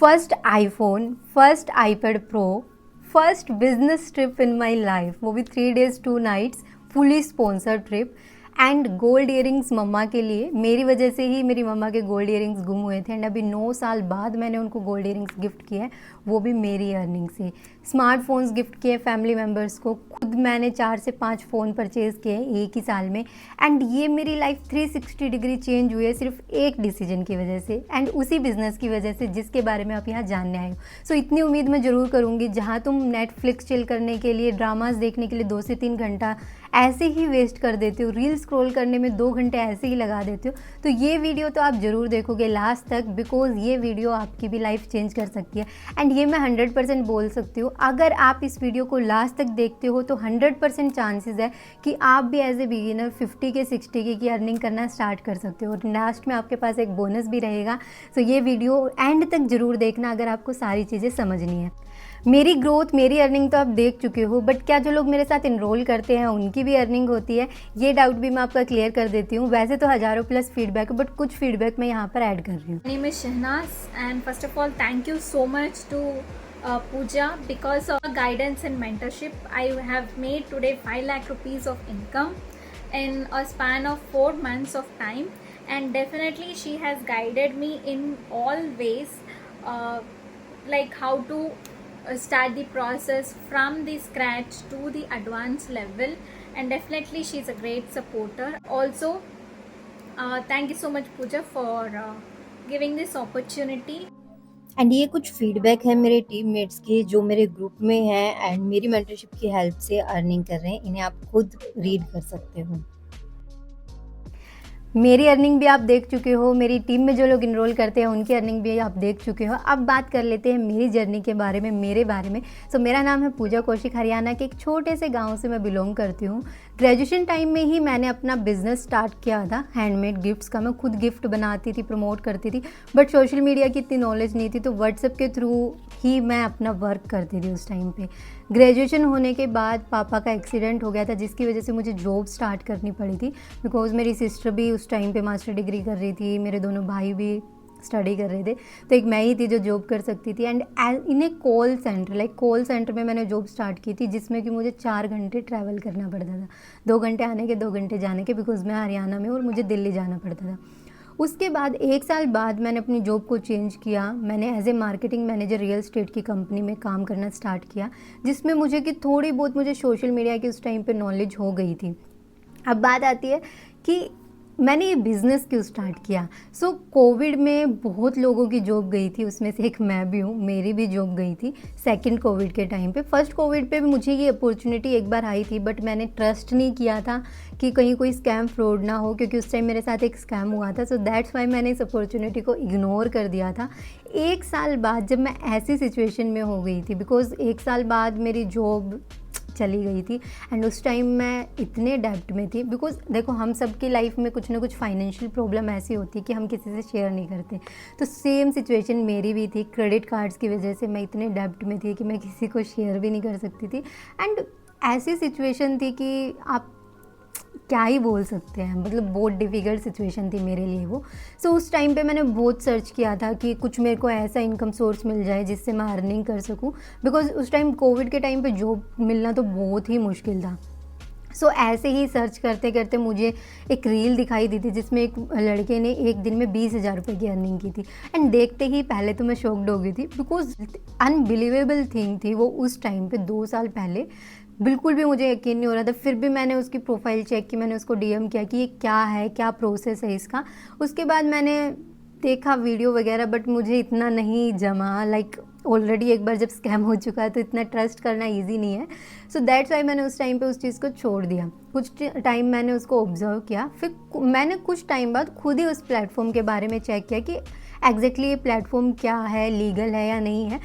First iPhone, first iPad pro, first business trip in my life, वो भी 3 days 2 nights fully sponsored trip. And gold earrings मम्मा के लिए, मेरी वजह से ही मेरी मम्मा के गोल्ड ईयरिंग्स गुम हुए थे एंड अभी 9 साल बाद मैंने उनको गोल्ड ईयरिंग्स गिफ्ट किए हैं, वो भी मेरी अर्निंग से। स्मार्टफोन्स गिफ्ट किए फैमिली मेम्बर्स को, खुद मैंने 4 से 5 फ़ोन परचेज़ किए एक ही साल में। एंड ये मेरी लाइफ 360 डिग्री चेंज हुई है सिर्फ एक डिसीजन की वजह से एंड उसी बिज़नेस की वजह से जिसके बारे में आप यहाँ जानने आए हो। सो इतनी उम्मीद मैं ज़रूर करूँगी, जहाँ तुम नेटफ्लिक्स चिल करने के लिए, ड्रामास देखने के लिए 2 से 3 घंटा ऐसे ही वेस्ट कर देते हो, रील स्क्रॉल करने में 2 घंटे ऐसे ही लगा देते हो, तो ये वीडियो तो आप ज़रूर देखोगे लास्ट तक, बिकॉज ये वीडियो आपकी भी लाइफ चेंज कर सकती है। एंड ये मैं 100% बोल सकती हूँ, अगर आप इस वीडियो को लास्ट तक देखते हो तो 100% चांसेस है कि आप भी एज ए बिगिनर 50 के 60 के की अर्निंग करना स्टार्ट कर सकते हो। और लास्ट में आपके पास एक बोनस भी रहेगा। सो ये वीडियो एंड तक ज़रूर देखना अगर आपको सारी चीज़ें समझनी है। मेरी ग्रोथ, मेरी अर्निंग तो आप देख चुके हो, बट क्या जो लोग मेरे साथ इनरोल करते हैं उनकी भी अर्निंग होती है, ये डाउट भी मैं आपका क्लियर कर देती हूँ। वैसे तो हज़ारों प्लस फीडबैक है, बट कुछ फीडबैक मैं यहाँ पर ऐड कर रही हूँ। My name is Shahnaz, and first of all, thank you so much to Pooja, because of her guidance and mentorship. I have made today 5 lakh rupees of income in a span of 4 months of time, and definitely she has guided me in all ways, uh, like how to start the process from the scratch to the advanced level, and definitely she's a great supporter. Also, thank you so much Pooja for giving this opportunity. And ये कुछ feedback है मेरे teammates के जो मेरे group में हैं and मेरी मेंटरशिप की हेल्प से अर्निंग कर रहे हैं, इन्हें आप खुद रीड कर सकते हो। मेरी अर्निंग भी आप देख चुके हो, मेरी टीम में जो लोग इनरोल करते हैं उनकी अर्निंग भी आप देख चुके हो। अब बात कर लेते हैं मेरी जर्नी के बारे में, मेरे बारे में। सो मेरा नाम है पूजा कौशिक, हरियाणा के एक छोटे से गांव से मैं बिलोंग करती हूँ। ग्रेजुएशन टाइम में ही मैंने अपना बिजनेस स्टार्ट किया था हैंडमेड गिफ्ट्स का। मैं खुद गिफ्ट बनाती थी, प्रमोट करती थी, बट सोशल मीडिया की इतनी नॉलेज नहीं थी, तो व्हाट्सएप के थ्रू ही मैं अपना वर्क करती थी उस टाइम पे। ग्रेजुएशन होने के बाद पापा का एक्सीडेंट हो गया था, जिसकी वजह से मुझे जॉब स्टार्ट करनी पड़ी थी, बिकॉज मेरी सिस्टर भी उस टाइम पे मास्टर डिग्री कर रही थी, मेरे दोनों भाई भी स्टडी कर रहे थे, तो एक मैं ही थी जो जॉब कर सकती थी। And in A call centre, like call centre में मैंने जॉब स्टार्ट की थी, जिसमें कि मुझे 4 घंटे ट्रैवल करना पड़ता था, 2 घंटे आने के 2 घंटे जाने के, बिकॉज मैं हरियाणा में और मुझे दिल्ली जाना पड़ता था। उसके बाद 1 साल बाद मैंने अपनी जॉब को चेंज किया। मैंने as a marketing manager real estate की कंपनी में काम करना स्टार्ट किया, जिसमें मुझे कि थोड़ी बहुत मुझे सोशल मीडिया की उस टाइम पे नॉलेज हो गई थी। अब बात आती है कि मैंने ये बिज़नेस क्यों स्टार्ट किया। सो कोविड में बहुत लोगों की जॉब गई थी, उसमें से एक मैं भी हूँ, मेरी भी जॉब गई थी सेकंड कोविड के टाइम पे। फर्स्ट कोविड पे भी मुझे ये अपॉर्चुनिटी एक बार आई थी, बट मैंने ट्रस्ट नहीं किया था कि कहीं कोई स्कैम फ्रॉड ना हो, क्योंकि उस टाइम मेरे साथ एक स्कैम हुआ था। सो दैट्स वाई मैंने इस अपॉर्चुनिटी को इग्नोर कर दिया था। 1 साल बाद जब मैं ऐसी सिचुएशन में हो गई थी, बिकॉज 1 साल बाद मेरी जॉब चली गई थी एंड उस टाइम मैं इतने डेब्ट में थी, बिकॉज देखो हम सबकी लाइफ में कुछ ना कुछ फाइनेंशियल प्रॉब्लम ऐसी होती है कि हम किसी से शेयर नहीं करते, तो सेम सिचुएशन मेरी भी थी। क्रेडिट कार्ड्स की वजह से मैं इतने डेब्ट में थी कि मैं किसी को शेयर भी नहीं कर सकती थी। एंड ऐसी सिचुएशन थी कि आप क्या ही बोल सकते हैं, मतलब बहुत डिफ़िकल्ट सिचुएशन थी मेरे लिए वो। सो उस टाइम पे मैंने बहुत सर्च किया था कि कुछ मेरे को ऐसा इनकम सोर्स मिल जाए जिससे मैं अर्निंग कर सकूं, बिकॉज उस टाइम कोविड के टाइम पे जॉब मिलना तो बहुत ही मुश्किल था। सो ऐसे ही सर्च करते करते मुझे एक रील दिखाई दी थी, जिसमें एक लड़के ने एक दिन में 20,000 रुपये की अर्निंग की थी। एंड देखते ही पहले तो मैं शॉक्ड हो गई थी, बिकॉज अनबिलीवेबल थिंग थी वो उस टाइम पे 2 साल पहले। बिल्कुल भी मुझे यकीन नहीं हो रहा था। फिर भी मैंने उसकी प्रोफाइल चेक की, मैंने उसको डीएम किया कि ये क्या है, क्या प्रोसेस है इसका। उसके बाद मैंने देखा वीडियो वगैरह, बट मुझे इतना नहीं जमा। लाइक ऑलरेडी एक बार जब स्कैम हो चुका है तो इतना ट्रस्ट करना इजी नहीं है। सो दैट्स वाई मैंने उस टाइम पे उस चीज़ को छोड़ दिया। कुछ टाइम मैंने उसको ऑब्जर्व किया, फिर मैंने कुछ टाइम बाद खुद ही उस प्लेटफॉर्म के बारे में चेक किया कि एग्जैक्टली ये प्लेटफॉर्म क्या है, लीगल है या नहीं है।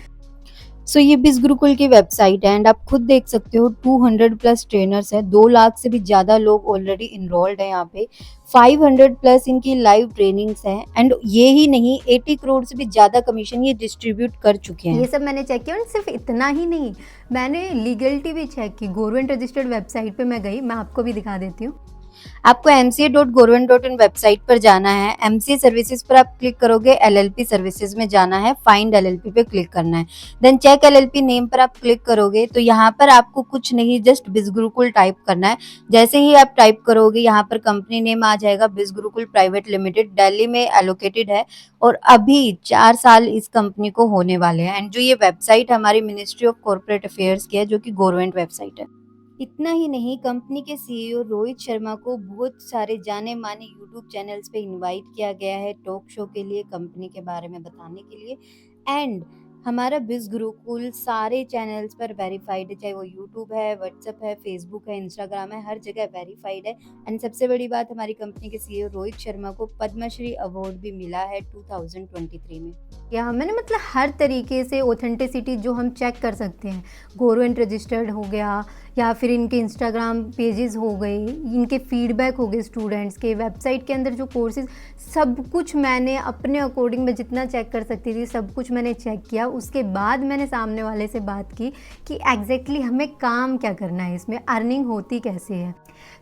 सो ये बिज गुरुकुल की वेबसाइट है एंड आप खुद देख सकते हो 200 प्लस ट्रेनर्स हैं, 2 लाख से भी ज़्यादा लोग ऑलरेडी इनरोल्ड हैं यहाँ पे, 500 प्लस इनकी लाइव ट्रेनिंग्स हैं एंड ये ही नहीं 80 करोड़ से भी ज़्यादा कमीशन ये डिस्ट्रीब्यूट कर चुके हैं। ये सब मैंने चेक किया और सिर्फ इतना ही नहीं, मैंने लीगलिटी भी चेक की। गवर्नमेंट रजिस्टर्ड वेबसाइट पे मैं गई, मैं आपको भी दिखा देती हूँ। आपको mca.government.in वेबसाइट पर जाना है, MCA सर्विसेज पर आप क्लिक करोगे, LLP सर्विसेज में जाना है, फाइंड LLP पे क्लिक करना है, देन चेक LLP नेम पर आप क्लिक करोगे तो यहाँ पर आपको कुछ नहीं, जस्ट बिज़गुरुकुल टाइप करना है। जैसे ही आप टाइप करोगे यहाँ पर कंपनी नेम आ जाएगा, बिज़गुरुकुल प्राइवेट लिमिटेड, दिल्ली में एलोकेटेड है और अभी 4 साल इस कंपनी को होने वाले हैं। एंड जो ये वेबसाइट हमारी मिनिस्ट्री ऑफ कॉर्पोरेट अफेयर्स की है, जो कि गवर्नमेंट वेबसाइट है। इतना ही नहीं, कंपनी के सीईओ रोहित शर्मा को बहुत सारे जाने माने यूट्यूब चैनल्स पे इनवाइट किया गया है टॉक शो के लिए, कंपनी के बारे में बताने के लिए। एंड हमारा बिज गुरुकुल सारे चैनल्स पर वेरीफाइड है, चाहे वो यूट्यूब है, व्हाट्सएप है, फेसबुक है, इंस्टाग्राम है, हर जगह वेरीफाइड है। एंड सबसे बड़ी बात, हमारी कंपनी के सीईओ रोहित शर्मा को पद्मश्री अवार्ड भी मिला है 2023 में। या मैंने मतलब हर तरीके से ऑथेंटिसिटी जो हम चेक कर सकते हैं, गवर्नमेंट रजिस्टर्ड हो गया या फिर इनके इंस्टाग्राम पेजेस हो गए, इनके फीडबैक हो गए स्टूडेंट्स के, वेबसाइट के अंदर जो कोर्सेज, सब कुछ मैंने अपने अकॉर्डिंग में जितना चेक कर सकती थी सब कुछ मैंने चेक किया। उसके बाद मैंने सामने वाले से बात की कि एग्जैक्टली हमें काम क्या करना है, इसमें अर्निंग होती कैसे है।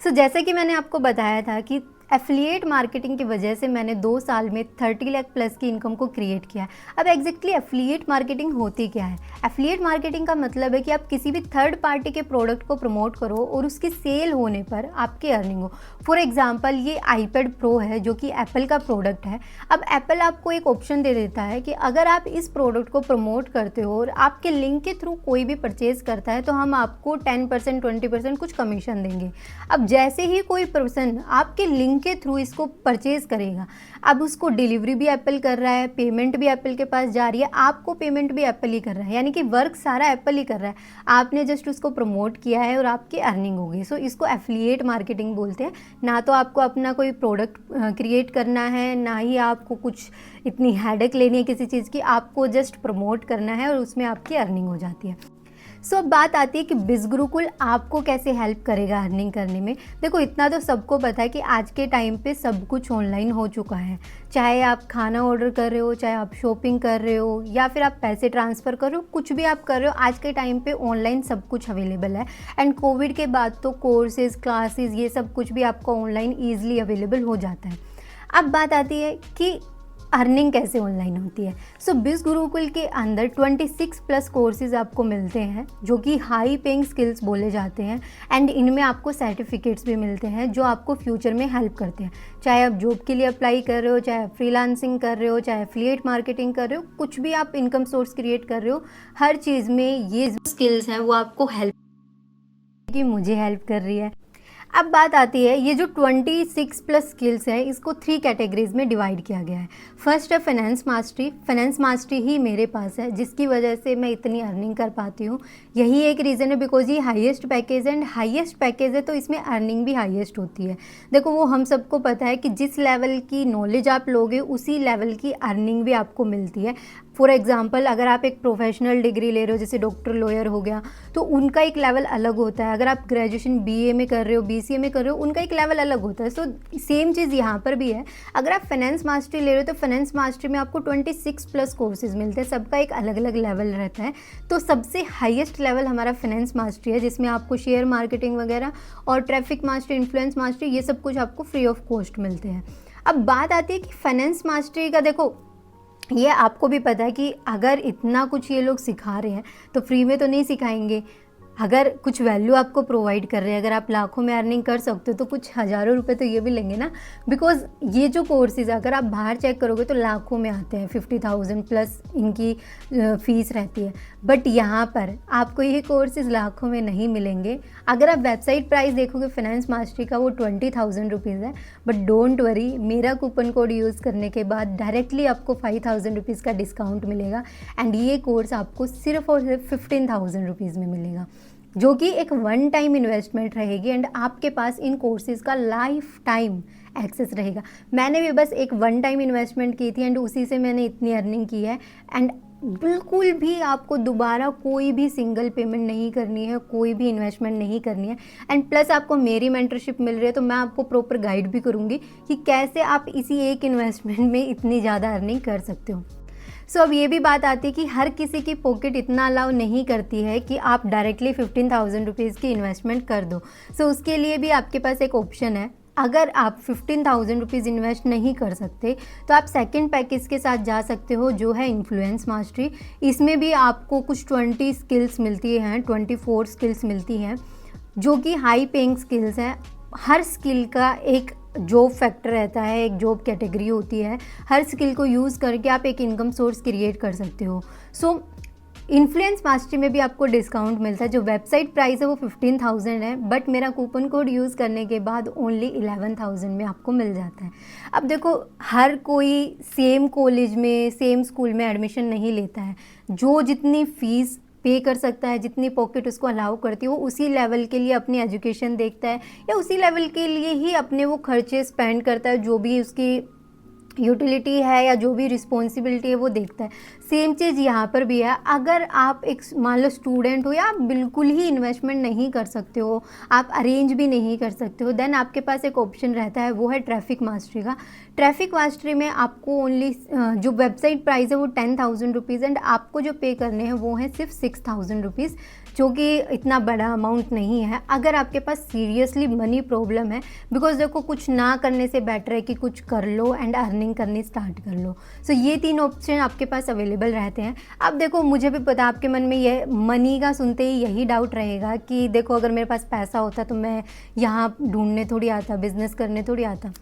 सो जैसे कि मैंने आपको बताया था कि एफिलिएट मार्केटिंग की वजह से मैंने 2 साल में 30 लाख प्लस की इनकम को क्रिएट किया है। अब एग्जैक्टली एफिलिएट मार्केटिंग होती क्या है? एफिलिएट मार्केटिंग का मतलब है कि आप किसी भी थर्ड पार्टी के प्रोडक्ट को प्रमोट करो और उसकी सेल होने पर आपकी अर्निंग हो। फॉर एग्जांपल ये आईपैड प्रो है जो कि एप्पल का प्रोडक्ट है। अब एप्पल आपको एक ऑप्शन दे देता है कि अगर आप इस प्रोडक्ट को प्रमोट करते हो और आपके लिंक के थ्रू कोई भी परचेज करता है तो हम आपको 10% 20% कुछ कमीशन देंगे। अब जैसे ही कोई पर्सन आपके लिंक के थ्रू इसको परचेज करेगा, अब उसको डिलीवरी भी एप्पल कर रहा है, पेमेंट भी एप्पल के पास जा रही है, आपको पेमेंट भी एप्पल ही कर रहा है, यानी कि वर्क सारा एप्पल ही कर रहा है। आपने जस्ट उसको प्रमोट किया है और आपकी अर्निंग होगी। सो इसको एफिलिएट मार्केटिंग बोलते हैं। ना तो आपको अपना कोई प्रोडक्ट क्रिएट करना है, ना ही आपको कुछ इतनी हेडेक लेनी है किसी चीज़ की, आपको जस्ट प्रमोट करना है और उसमें आपकी अर्निंग हो जाती है। सो अब बात आती है कि बिज गुरुकुल आपको कैसे हेल्प करेगा अर्निंग करने में। देखो इतना तो सबको पता है कि आज के टाइम पे सब कुछ ऑनलाइन हो चुका है। चाहे आप खाना ऑर्डर कर रहे हो, चाहे आप शॉपिंग कर रहे हो, या फिर आप पैसे ट्रांसफ़र कर रहे हो, कुछ भी आप कर रहे हो, आज के टाइम पे ऑनलाइन सब कुछ अवेलेबल है। एंड कोविड के बाद तो कोर्सेज, क्लासेस, ये सब कुछ भी आपको ऑनलाइन ईजिली अवेलेबल हो जाता है। अब बात आती है कि अर्निंग कैसे ऑनलाइन होती है। सो बिज गुरुकुल के अंदर 26 प्लस कोर्सेज आपको मिलते हैं जो कि हाई पेइंग स्किल्स बोले जाते हैं। एंड इनमें आपको सर्टिफिकेट्स भी मिलते हैं जो आपको फ्यूचर में हेल्प करते हैं। चाहे आप जॉब के लिए अप्लाई कर रहे हो, चाहे आप फ्रीलांसिंग कर रहे हो, चाहे एफिलिएट मार्केटिंग कर रहे हो, कुछ भी आप इनकम सोर्स क्रिएट कर रहे हो, हर चीज़ में ये स्किल्स हैं वो आपको हेल्प कि मुझे हेल्प कर रही है। अब बात आती है, ये जो 26 प्लस स्किल्स है इसको 3 कैटेगरीज में डिवाइड किया गया है। फर्स्ट है फाइनेंस मास्टरी। फाइनेंस मास्टरी ही मेरे पास है जिसकी वजह से मैं इतनी अर्निंग कर पाती हूँ। यही एक रीज़न है बिकॉज ये हाईएस्ट पैकेज है, एंड हाईएस्ट पैकेज है तो इसमें अर्निंग भी हाईएस्ट होती है। देखो वो हम सबको पता है कि जिस लेवल की नॉलेज आप लोगे उसी लेवल की अर्निंग भी आपको मिलती है। फॉर एग्जाम्पल अगर आप एक प्रोफेशनल डिग्री ले रहे हो जैसे डॉक्टर, लॉयर हो गया, तो उनका एक लेवल अलग होता है। अगर आप ग्रेजुएशन बीए में कर रहे हो, बीसीए में कर रहे हो, उनका एक लेवल अलग होता है। सो सेम चीज़ यहाँ पर भी है। अगर आप फाइनेंस मास्टरी ले रहे हो तो फाइनेंस मास्टरी में आपको 26 प्लस कोर्सेज मिलते हैं, सबका एक अलग अलग लेवल रहता है। तो सबसे हाईएस्ट लेवल हमारा फाइनेंस मास्टरी है जिसमें आपको शेयर मार्केटिंग वगैरह और ट्रैफिक मास्टरी, इन्फ्लुएंस मास्टरी, ये सब कुछ आपको फ्री ऑफ कॉस्ट मिलते हैं। अब बात आती है कि फाइनेंस मास्टरी का, देखो ये आपको भी पता है कि अगर इतना कुछ ये लोग सिखा रहे हैं तो फ्री में तो नहीं सिखाएंगे। अगर कुछ वैल्यू आपको प्रोवाइड कर रहे हैं, अगर आप लाखों में अर्निंग कर सकते हो तो कुछ हज़ारों रुपए तो ये भी लेंगे ना। बिकॉज ये जो कोर्सेज अगर आप बाहर चेक करोगे तो लाखों में आते हैं, 50,000 प्लस इनकी फ़ीस रहती है। बट यहाँ पर आपको ये कोर्सेज लाखों में नहीं मिलेंगे। अगर आप वेबसाइट प्राइस देखोगे फाइनेंस मास्टरी का वो 20,000 रुपीज़ है। बट डोंट वरी, मेरा कूपन कोड यूज़ करने के बाद डायरेक्टली आपको 5,000 रुपीज़ का डिस्काउंट मिलेगा। एंड ये कोर्स आपको सिर्फ और सिर्फ 15,000 रुपीज़ में मिलेगा, जो कि एक वन टाइम इन्वेस्टमेंट रहेगी। एंड आपके पास इन कोर्सेज़ का लाइफ टाइम एक्सेस रहेगा। मैंने भी बस एक वन टाइम इन्वेस्टमेंट की थी एंड उसी से मैंने इतनी अर्निंग की है। एंड बिल्कुल भी आपको दोबारा कोई भी सिंगल पेमेंट नहीं करनी है, कोई भी इन्वेस्टमेंट नहीं करनी है। एंड प्लस आपको मेरी मेंटरशिप मिल रही है तो मैं आपको प्रॉपर गाइड भी करूँगी कि कैसे आप इसी एक इन्वेस्टमेंट में इतनी ज़्यादा अर्निंग कर सकते हो। सो अब ये भी बात आती है कि हर किसी की पॉकेट इतना अलाउ नहीं करती है कि आप डायरेक्टली 15,000 रुपीज़ की इन्वेस्टमेंट कर दो। सो उसके लिए भी आपके पास एक ऑप्शन है। अगर आप 15,000 रुपीज़ इन्वेस्ट नहीं कर सकते तो आप सेकंड पैकेज के साथ जा सकते हो, जो है इन्फ्लुएंस मास्टरी। इसमें भी आपको कुछ 20 स्किल्स मिलती हैं, 24 स्किल्स मिलती हैं, जो कि हाई पेइंग स्किल्स हैं। हर स्किल का एक जॉब फैक्टर रहता है, एक जॉब कैटेगरी होती है। हर स्किल को यूज़ करके आप एक इनकम सोर्स क्रिएट कर सकते हो। सो इन्फ्लुएंस मास्टरी में भी आपको डिस्काउंट मिलता है। जो वेबसाइट प्राइस है वो 15,000 है, बट मेरा कूपन कोड यूज़ करने के बाद ओनली 11,000 में आपको मिल जाता है। अब देखो, हर कोई सेम कॉलेज में, सेम स्कूल में एडमिशन नहीं लेता है। जो जितनी फ़ीस पे कर सकता है, जितनी पॉकेट उसको अलाउ करती है, वो उसी लेवल के लिए अपनी एजुकेशन देखता है, या उसी लेवल के लिए ही अपने वो खर्चे स्पेंड करता है, जो भी उसकी यूटिलिटी है या जो भी रिस्पॉन्सिबिलिटी है वो देखता है। सेम चीज़ यहाँ पर भी है। अगर आप एक मान लो स्टूडेंट हो, या आप बिल्कुल ही इन्वेस्टमेंट नहीं कर सकते हो, आप अरेंज भी नहीं कर सकते हो, देन आपके पास एक ऑप्शन रहता है, वो है ट्रैफिक मास्टरी का। ट्रैफिक मास्टरी में आपको ओनली जो वेबसाइट प्राइस है वो 10,000 रुपीज़, एंड आपको जो पे करने हैं वो हैं सिर्फ 6,000 रुपीज़, जो कि इतना बड़ा अमाउंट नहीं है अगर आपके पास सीरियसली मनी प्रॉब्लम है। बिकॉज देखो, कुछ ना करने से बेटर है कि कुछ कर लो एंड अर्निंग करनी स्टार्ट कर लो। सो ये 3 ऑप्शन आपके पास अवेलेबल रहते हैं। अब देखो, मुझे भी पता आपके मन में ये मनी का सुनते ही यही डाउट रहेगा कि देखो, अगर मेरे पास पैसा होता तो मैं यहाँ ढूंढने थोड़ी आता, बिज़नेस करने थोड़ी आता।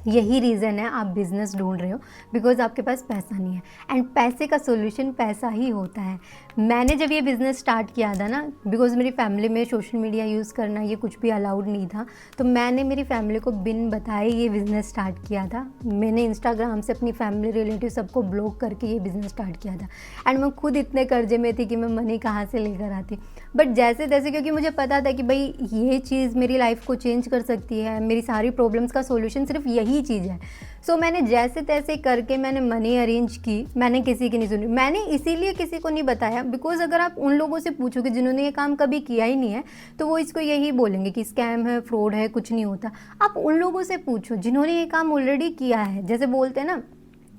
यही रीज़न है आप बिज़नेस ढूंढ रहे हो, बिकॉज़ आपके पास पैसा नहीं है, एंड पैसे का सोल्यूशन पैसा ही होता है। मैंने जब ये बिज़नेस स्टार्ट किया था ना, बिकॉज़ मेरी फैमिली में सोशल मीडिया यूज़ करना ये कुछ भी अलाउड नहीं था, तो मैंने मेरी फैमिली को बिन बताए ये बिज़नेस स्टार्ट किया था। मैंने इंस्टाग्राम से अपनी फैमिली, रिलेटिव सबको ब्लॉक करके ये बिज़नेस स्टार्ट किया था, एंड मैं खुद इतने कर्जे में थी कि मैं मनी कहाँ से लेकर आती। बट जैसे तैसे, क्योंकि मुझे पता था कि भाई ये चीज़ मेरी लाइफ को चेंज कर सकती है, मेरी सारी प्रॉब्लम्स का सोल्यूशन सिर्फ यही चीज़ है। सो मैंने जैसे तैसे करके मैंने मनी अरेंज की। मैंने किसी की नहीं सुनी, मैंने इसीलिए किसी को नहीं बताया, बिकॉज अगर आप उन लोगों से पूछोगे जिन्होंने ये काम कभी किया ही नहीं है, तो वो इसको यही बोलेंगे कि स्कैम है, फ्रॉड है, कुछ नहीं होता। आप उन लोगों से पूछो जिन्होंने ये काम ऑलरेडी किया है। जैसे बोलते हैं ना,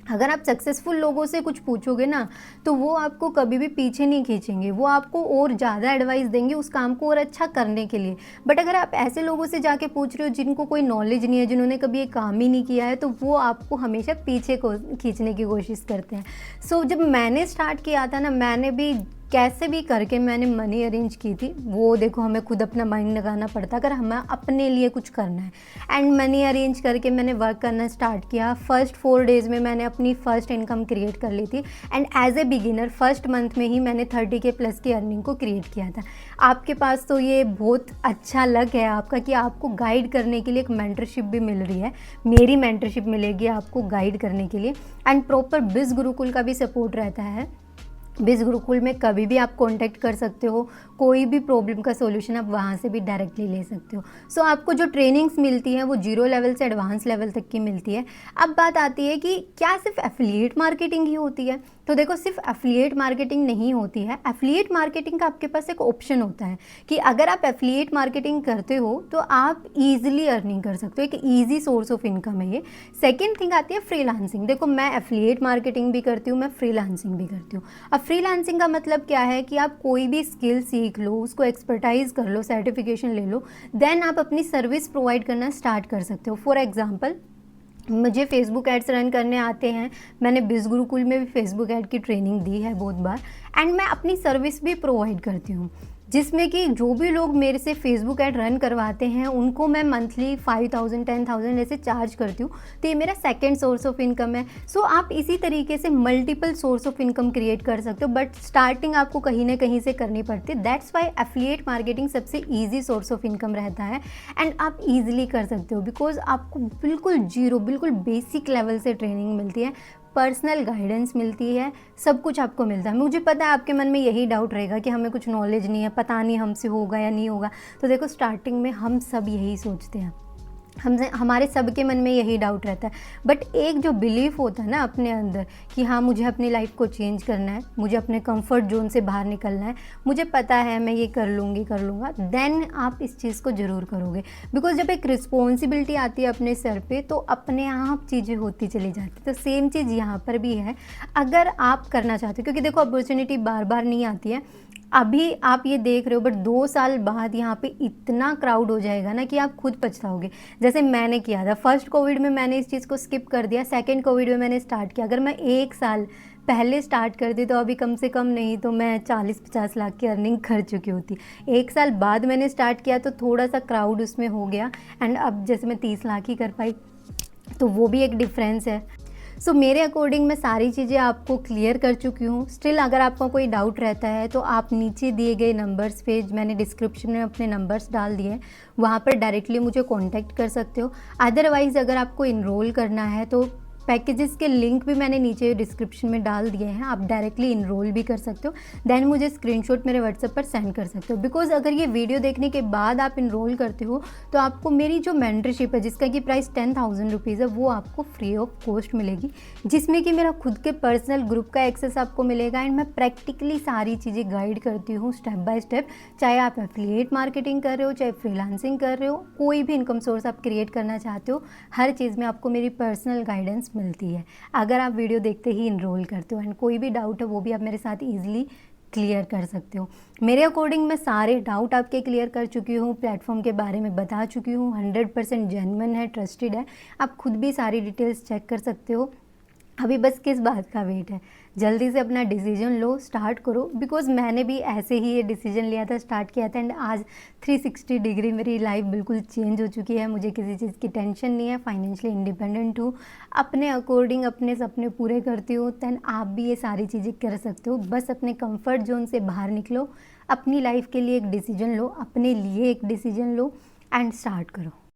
अगर आप सक्सेसफुल लोगों से कुछ पूछोगे ना, तो वो आपको कभी भी पीछे नहीं खींचेंगे, वो आपको और ज़्यादा एडवाइस देंगे उस काम को और अच्छा करने के लिए। बट अगर आप ऐसे लोगों से जाके पूछ रहे हो जिनको कोई नॉलेज नहीं है, जिन्होंने कभी ये काम ही नहीं किया है, तो वो आपको हमेशा पीछे को खींचने की कोशिश करते हैं। सो जब मैंने स्टार्ट किया था ना, मैंने भी कैसे भी करके मैंने मनी अरेंज की थी। वो देखो, हमें खुद अपना माइंड लगाना पड़ता अगर हमें अपने लिए कुछ करना है, एंड मनी अरेंज करके मैंने वर्क करना स्टार्ट किया। फर्स्ट 4 डेज़ में मैंने अपनी फ़र्स्ट इनकम क्रिएट कर ली थी, and as a beginner first month में ही मैंने 30K प्लस की अर्निंग को क्रिएट किया था। आपके पास तो ये बहुत अच्छा लक है आपका कि आपको गाइड करने के लिए एक मेंटरशिप भी मिल रही है। मेरी मेंटरशिप मिलेगी आपको गाइड करने के लिए, एंड प्रॉपर बिज़ गुरुकुल का भी सपोर्ट रहता है। बिज़ गुरुकुल में कभी भी आप कांटेक्ट कर सकते हो, कोई भी प्रॉब्लम का सॉल्यूशन आप वहाँ से भी डायरेक्टली ले सकते हो। सो आपको जो ट्रेनिंग्स मिलती हैं वो 0 लेवल से एडवांस लेवल तक की मिलती है। अब बात आती है कि क्या सिर्फ एफिलिएट मार्केटिंग ही होती है? तो देखो, सिर्फ एफिलिएट मार्केटिंग नहीं होती है। एफिलिएट मार्केटिंग का आपके पास एक ऑप्शन होता है कि अगर आप एफिलिएट मार्केटिंग करते हो तो आप ईजिली अर्निंग कर सकते हो, एक ईजी सोर्स ऑफ इनकम है ये। सेकेंड थिंग आती है फ्रीलांसिंग। देखो, मैं एफिलिएट मार्केटिंग भी करती हूँ, मैं फ्रीलांसिंग भी करती हूँ। अब फ्रीलांसिंग का मतलब क्या है कि आप कोई भी स्किल सीख लो, उसको एक्सपर्टाइज कर लो, सर्टिफिकेशन ले लो, देन आप अपनी सर्विस प्रोवाइड करना स्टार्ट कर सकते हो। फॉर एग्जांपल, मुझे फेसबुक एड्स रन करने आते हैं, मैंने बिज़ गुरुकुल में भी फेसबुक ऐड की ट्रेनिंग दी है बहुत बार, एंड मैं अपनी सर्विस भी प्रोवाइड करती हूँ, जिसमें कि जो भी लोग मेरे से फेसबुक ऐड रन करवाते हैं उनको मैं मंथली 5,000 10,000 ऐसे चार्ज करती हूँ। तो ये मेरा सेकंड सोर्स ऑफ इनकम है। सो आप इसी तरीके से multiple source of income create कर सकते हो, बट स्टार्टिंग आपको कहीं ना कहीं से करनी पड़ती है। दैट्स वाई एफिलिएट मार्केटिंग सबसे ईजी सोर्स ऑफ इनकम रहता है, एंड आप ईजिली कर सकते हो बिकॉज आपको बिल्कुल जीरो, बिल्कुल बेसिक लेवल से ट्रेनिंग मिलती है, पर्सनल गाइडेंस मिलती है, सब कुछ आपको मिलता है। मुझे पता है आपके मन में यही डाउट रहेगा कि हमें कुछ नॉलेज नहीं है, पता नहीं हमसे होगा या नहीं होगा। तो देखो, स्टार्टिंग में हम सब यही सोचते हैं, हमारे सबके मन में यही डाउट रहता है। बट एक जो बिलीफ होता है ना अपने अंदर कि हाँ, मुझे अपनी लाइफ को चेंज करना है, मुझे अपने कंफर्ट जोन से बाहर निकलना है, मुझे पता है मैं ये कर लूँगा, देन आप इस चीज़ को ज़रूर करोगे। बिकॉज जब एक रिस्पॉन्सिबिलिटी आती है अपने सर पे, तो अपने आप चीज़ें होती चली जाती। तो सेम चीज़ यहाँ पर भी है, अगर आप करना चाहते हो, क्योंकि देखो अपॉर्चुनिटी बार बार नहीं आती है। अभी आप ये देख रहे हो, बट 2 साल बाद यहाँ पे इतना क्राउड हो जाएगा ना कि आप खुद पछताओगे। जैसे मैंने किया था, फर्स्ट कोविड में मैंने इस चीज़ को स्किप कर दिया, सेकंड कोविड में मैंने स्टार्ट किया। अगर मैं 1 साल पहले स्टार्ट करती तो अभी कम से कम नहीं तो मैं 40-50 लाख की अर्निंग कर चुकी होती। 1 साल बाद मैंने स्टार्ट किया तो थोड़ा सा क्राउड उसमें हो गया, एंड अब जैसे मैं 30 लाख ही कर पाई, तो वो भी एक डिफरेंस है। सो मेरे अकॉर्डिंग मैं सारी चीज़ें आपको क्लियर कर चुकी हूँ। स्टिल अगर आपको कोई डाउट रहता है तो आप नीचे दिए गए नंबर्स पे, मैंने डिस्क्रिप्शन में अपने नंबर्स डाल दिए हैं, वहाँ पर डायरेक्टली मुझे कांटेक्ट कर सकते हो। अदरवाइज़ अगर आपको इनरोल करना है तो पैकेजेस के लिंक भी मैंने नीचे डिस्क्रिप्शन में डाल दिए हैं, आप डायरेक्टली इनरोल भी कर सकते हो। देन मुझे स्क्रीनशॉट मेरे व्हाट्सएप पर सेंड कर सकते हो। बिकॉज अगर ये वीडियो देखने के बाद आप इनरोल करते हो तो आपको मेरी जो मेंटरशिप है, जिसका कि प्राइस 10,000 रुपीज़ है, वो आपको फ्री ऑफ कॉस्ट मिलेगी, जिसमें कि मेरा खुद के पर्सनल ग्रुप का एक्सेस आपको मिलेगा, एंड मैं प्रैक्टिकली सारी चीज़ें गाइड करती हूँ स्टेप बाय स्टेप। चाहे आप एफिलिएट मार्केटिंग कर रहे हो, चाहे फ्रीलांसिंग कर रहे हो, कोई भी इनकम सोर्स आप क्रिएट करना चाहते हो, हर चीज़ में आपको मेरी पर्सनल गाइडेंस मिलती है अगर आप वीडियो देखते ही इनरोल करते हो। एंड कोई भी डाउट है वो भी आप मेरे साथ ईजिली क्लियर कर सकते हो। मेरे अकॉर्डिंग मैं सारे डाउट आपके क्लियर कर चुकी हूँ, प्लेटफॉर्म के बारे में बता चुकी हूँ, 100% जेन्युइन है, ट्रस्टेड है। आप खुद भी सारी डिटेल्स चेक कर सकते हो। अभी बस किस बात का वेट है, जल्दी से अपना डिसीजन लो, स्टार्ट करो। बिकॉज मैंने भी ऐसे ही ये डिसीजन लिया था, स्टार्ट किया था, एंड आज 360 डिग्री मेरी लाइफ बिल्कुल चेंज हो चुकी है। मुझे किसी चीज़ की टेंशन नहीं है, फाइनेंशियली इंडिपेंडेंट हूँ, अपने अकॉर्डिंग अपने सपने पूरे करती हूँ। दैन आप भी ये सारी चीज़ें कर सकते हो। बस अपने कंफर्ट जोन से बाहर निकलो, अपनी लाइफ के लिए एक डिसीजन लो, अपने लिए एक डिसीजन लो, एंड स्टार्ट करो।